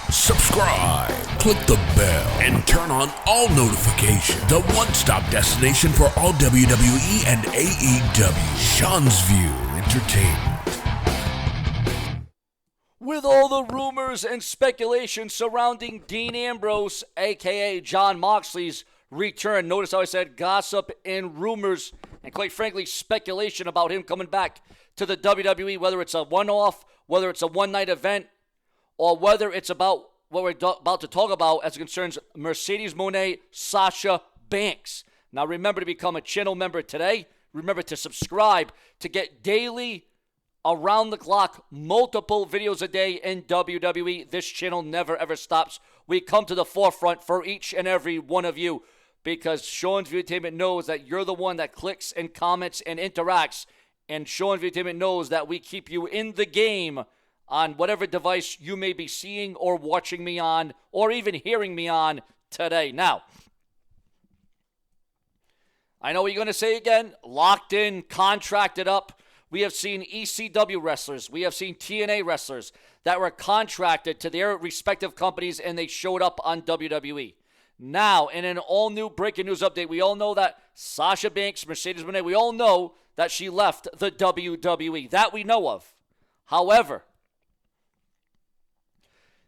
subscribe, click the bell, and turn on all notifications. The one-stop destination for all WWE and AEW. Sean's View Entertainment. With all the rumors and speculation surrounding Dean Ambrose, a.k.a. Jon Moxley's return, notice how I said gossip and rumors, and quite frankly, speculation about him coming back to the WWE, whether it's a one-off, whether it's a one-night event, or whether it's about what we're about to talk about as it concerns Mercedes Moné, Sasha Banks. Now remember to become a channel member today. Remember to subscribe to get daily, around-the-clock, multiple videos a day in WWE. This channel never, ever stops. We come to the forefront for each and every one of you because Sean's View Entertainment knows that you're the one that clicks and comments and interacts, and Sean's View Entertainment knows that we keep you in the game on whatever device you may be seeing or watching me on or even hearing me on today. Now, I know what you're going to say again, locked in, contracted up. We have seen ECW wrestlers, we have seen TNA wrestlers that were contracted to their respective companies and they showed up on WWE. Now, in an all-new breaking news update, we all know that Sasha Banks, Mercedes Moné, we all know that she left the WWE. That we know of. However,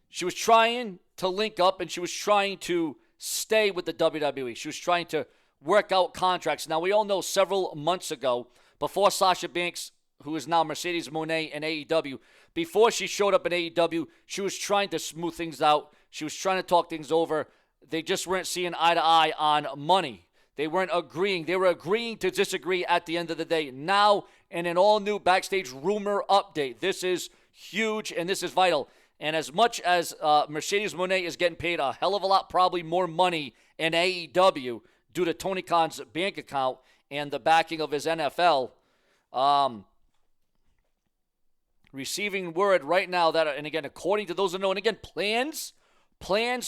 she was trying to link up and she was trying to stay with the WWE. She was trying to work out contracts. Now, we all know several months ago, before Sasha Banks, who is now Mercedes Moné in AEW, before she showed up in AEW, she was trying to smooth things out. She was trying to talk things over. They just weren't seeing eye to eye on money. They weren't agreeing. They were agreeing to disagree at the end of the day. Now, in an all-new backstage rumor update, this is huge and this is vital. And as much as Mercedes Moné is getting paid a hell of a lot, probably more money in AEW due to Tony Khan's bank account and the backing of his NFL, receiving word right now that, and again, according to those who know, and again, plans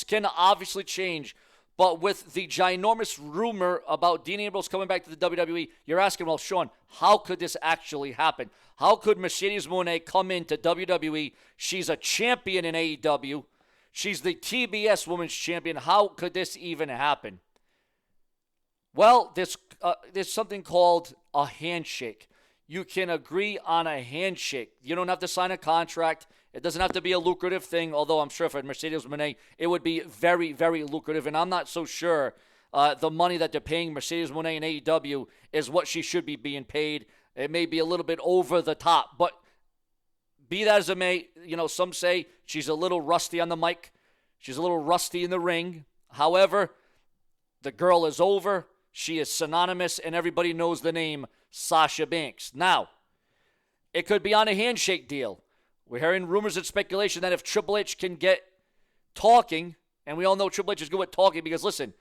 can obviously change, but with the ginormous rumor about Dean Ambrose coming back to the WWE, you're asking, well, Sean, how could this actually happen? How could Mercedes Moné come into WWE? She's a champion in AEW. She's the TBS Women's Champion. How could this even happen? Well, there's something called a handshake. You can agree on a handshake. You don't have to sign a contract. It doesn't have to be a lucrative thing, although I'm sure for Mercedes Moné, it would be very, very lucrative. And I'm not so sure the money that they're paying Mercedes Moné in AEW is what she should be being paid. It may be a little bit over the top. But be that as it may, some say she's a little rusty on the mic. She's a little rusty in the ring. However, the girl is over. She is synonymous, and everybody knows the name Sasha Banks. Now, it could be on a handshake deal. We're hearing rumors and speculation that if Triple H can get talking, and we all know Triple H is good with talking because, listen,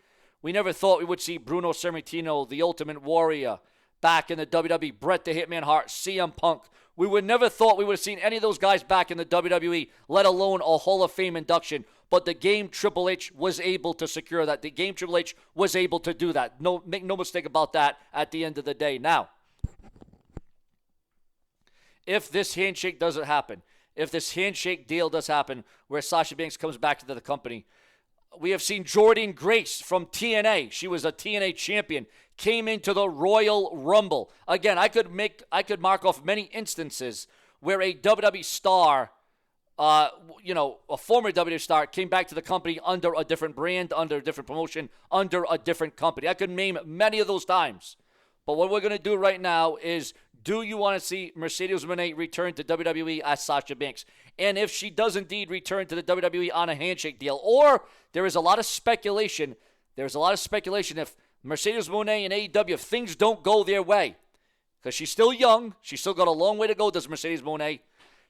we never thought we would see Bruno Sammartino, the Ultimate Warrior, back in the WWE, Bret the Hitman Hart, CM Punk. We would never thought we would have seen any of those guys back in the WWE, let alone a Hall of Fame induction. But the game Triple H was able to secure that. The game Triple H was able to do that. No, make no mistake about that at the end of the day. Now, if this handshake doesn't happen, if this handshake deal does happen where Sasha Banks comes back to the company, we have seen Jordynne Grace from TNA. She was a TNA champion, came into the Royal Rumble. Again, I could mark off many instances where a WWE star, a former WWE star came back to the company under a different brand, under a different promotion, under a different company. I could name many of those times. But what we're going to do right now is, do you want to see Mercedes Moné return to WWE as Sasha Banks? And if she does indeed return to the WWE on a handshake deal, or there is a lot of speculation, if Mercedes Moné and AEW, if things don't go their way, because she's still young, she's still got a long way to go, does Mercedes Moné,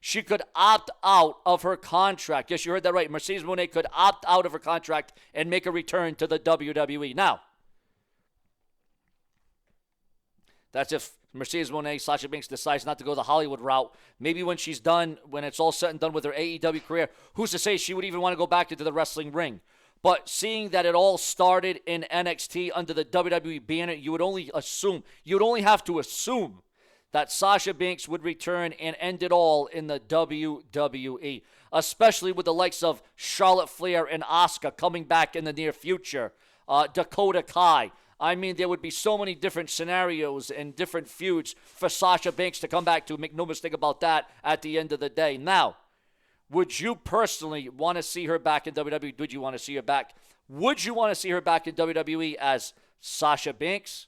she could opt out of her contract. Yes, you heard that right. Mercedes Moné could opt out of her contract and make a return to the WWE. Now, that's if Mercedes Moné, Sasha Banks decides not to go the Hollywood route. Maybe when she's done, when it's all said and done with her AEW career, who's to say she would even want to go back into the wrestling ring? But seeing that it all started in NXT under the WWE banner, you would only have to assume that Sasha Banks would return and end it all in the WWE, especially with the likes of Charlotte Flair and Asuka coming back in the near future, Dakota Kai. I mean, there would be so many different scenarios and different feuds for Sasha Banks to come back to. Make no mistake about that at the end of the day. Now, would you personally want to see her back in WWE? Would you want to see her back? Would you want to see her back in WWE as Sasha Banks?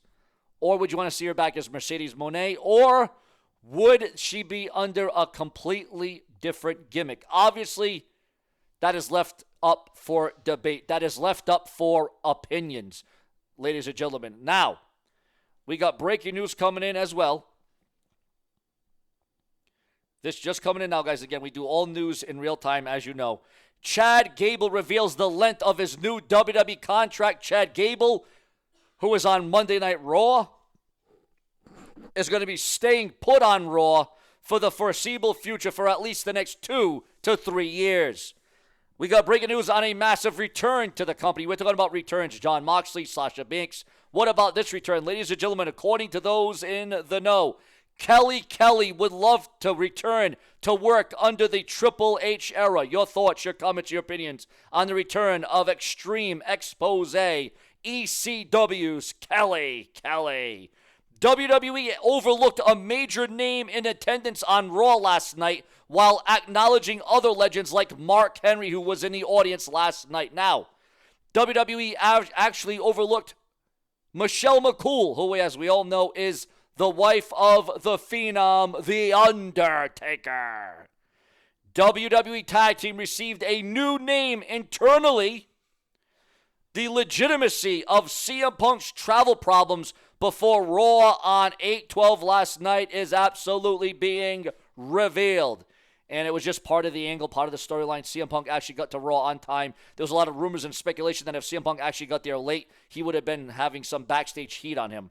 Or would you want to see her back as Mercedes Moné? Or would she be under a completely different gimmick? Obviously, that is left up for debate. That is left up for opinions, ladies and gentlemen. Now, we got breaking news coming in as well. This just coming in now, guys. Again, we do all news in real time, as you know. Chad Gable reveals the length of his new WWE contract. Chad Gable, who is on Monday Night Raw, is going to be staying put on Raw for the foreseeable future for at least the next 2 to 3 years. We got breaking news on a massive return to the company. We're talking about returns. Jon Moxley, Sasha Banks. What about this return? Ladies and gentlemen, according to those in the know, Kelly would love to return to work under the Triple H era. Your thoughts, your comments, your opinions on the return of Extreme Expose, ECW's Kelly. WWE overlooked a major name in attendance on Raw last night while acknowledging other legends like Mark Henry, who was in the audience last night. Now, WWE actually overlooked Michelle McCool, who, as we all know, is the wife of the Phenom, The Undertaker. WWE Tag Team received a new name internally. The legitimacy of CM Punk's travel problems before Raw on 8/12 last night is absolutely being revealed. And it was just part of the angle, part of the storyline. CM Punk actually got to Raw on time. There was a lot of rumors and speculation that if CM Punk actually got there late, he would have been having some backstage heat on him.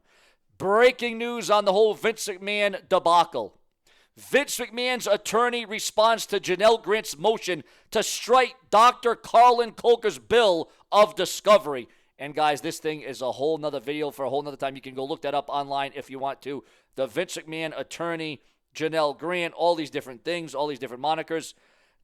Breaking news on the whole Vince McMahon debacle. Vince McMahon's attorney responds to Janelle Grant's motion to strike Dr. Carlin Coker's bill of discovery. And guys, this thing is a whole nother video for a whole nother time. You can go look that up online if you want to. The Vince McMahon attorney, Janelle Grant, all these different things, all these different monikers.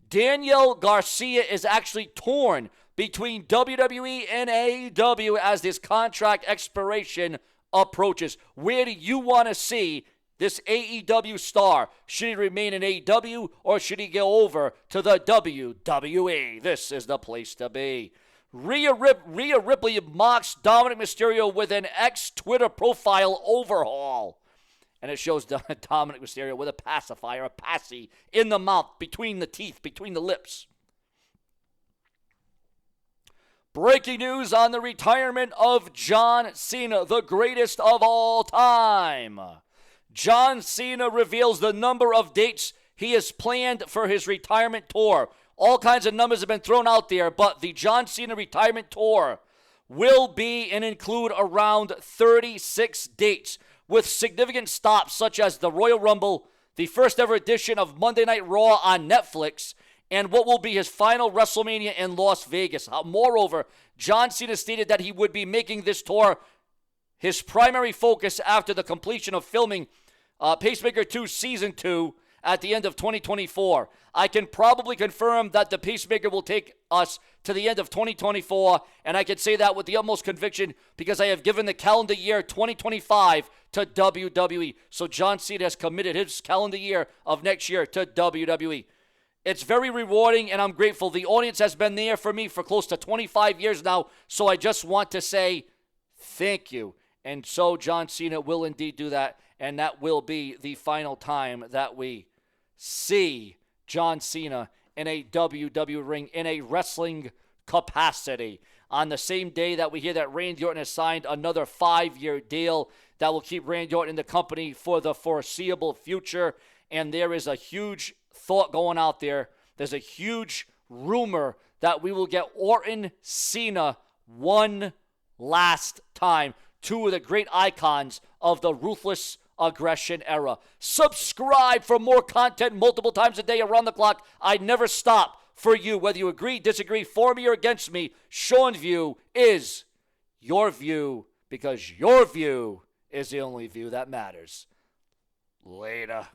Daniel Garcia is actually torn between WWE and AEW as this contract expiration approaches. Where do you want to see this AEW star? Should he remain in AEW or should he go over to the WWE? This is the place to be. Rhea Ripley mocks Dominic Mysterio with an ex-Twitter profile overhaul. And it shows Dominic Mysterio with a pacifier, a passy, in the mouth, between the teeth, between the lips. Breaking news on the retirement of John Cena, the greatest of all time. John Cena reveals the number of dates he has planned for his retirement tour. All kinds of numbers have been thrown out there, but the John Cena retirement tour will be and include around 36 dates, with significant stops such as the Royal Rumble, the first ever edition of Monday Night Raw on Netflix, and what will be his final WrestleMania in Las Vegas. Moreover, John Cena stated that he would be making this tour his primary focus after the completion of filming Pacemaker 2 Season 2 at the end of 2024. I can probably confirm that the Pacemaker will take us to the end of 2024, and I can say that with the utmost conviction because I have given the calendar year 2025 to WWE. So John Cena has committed his calendar year of next year to WWE. It's very rewarding, and I'm grateful. The audience has been there for me for close to 25 years now, so I just want to say thank you. And so John Cena will indeed do that, and that will be the final time that we see John Cena in a WWE ring, in a wrestling capacity. On the same day that we hear that Randy Orton has signed another 5-year deal that will keep Randy Orton in the company for the foreseeable future. And there is a huge thought going out there. There's a huge rumor that we will get Orton, Cena one last time. Two of the great icons of the ruthless aggression era. Subscribe for more content multiple times a day around the clock. I never stop for you. Whether you agree, disagree, for me or against me, Sean's view is your view because your view is the only view that matters. Later.